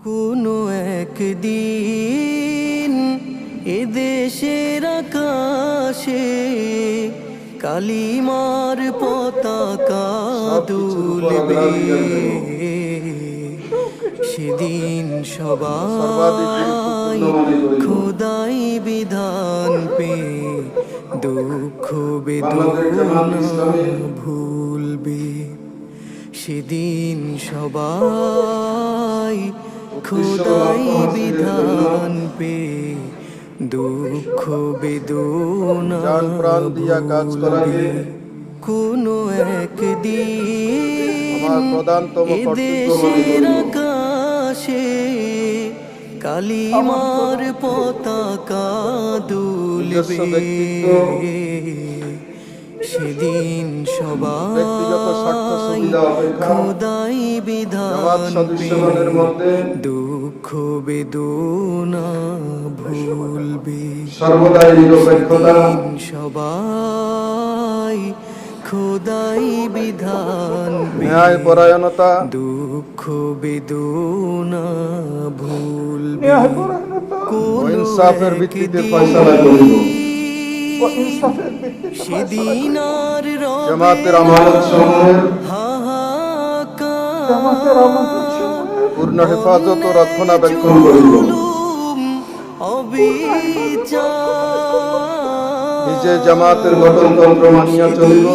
কোনো একদিন এদেশের আকাশে কালিমার পতাকা দুলবে, সেদিন সবাই খোদাই বিধান পে দুঃখ বেদনা ভুলবে। সেদিন সবাই খোদাই বিধান পে দুঃখ বেদনা ভুলবে। কোনো একদিন এদেশের আকাশে কালিমার পতাকা দুলবে, সেদিন সবাই খোদাই বিধান পে দুঃখ বেদনা ভুলবে। সেদিন সবাই খোদাই বিধান ন্যায় পরায়ণতা দুঃখ বেদনা ভুলবে। ইনসাফের ভিত্তিতে ফয়সালা করিব। সেদিন আর জামাতের আমানত সমূহের পূর্ণ হেফাজত ও রক্ষণাবেক্ষণ করিব। নিজে জামাতের গঠনতন্ত্র মানিয়া চলিব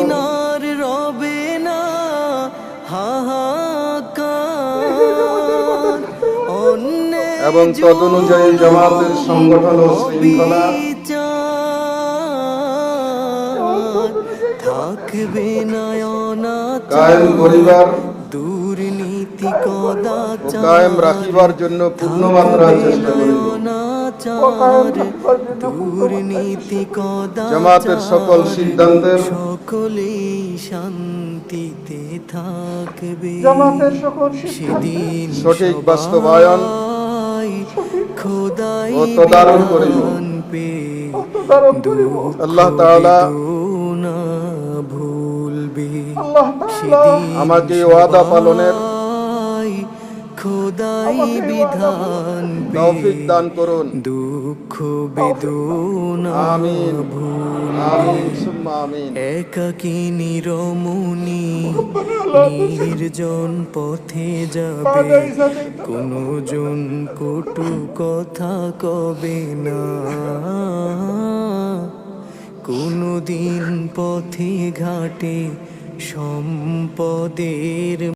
এবং তদনুযায়ী জামাতের সংগঠন ও শৃঙ্খলা থাকবে না কায়েম করিবার দুর্নীতি ও কায়েম রাখিবার জন্য পূর্ণ মাত্রায় চেষ্টা করিব। দুর্নীতি জামাতের সকল সিদ্ধান্তের সকলেই শান্তিতে থাকবে। সেদিন সঠিক বাস্তবায়ন খোদাই ও তদারক করিব। আল্লাহ তাআলা ভুলবে। আমাকে ওয়াদা পালনের খোদাই বিধান তৌফিক দান করুন। দুঃখ বেদনা আমিন আমিন সুম্মা আমিন। একাকী নিরমণি নির্জন পথে যাবে, কোনো জন কটু কথা কবে না, কোনো দিন পথে ঘাটে সম্পদের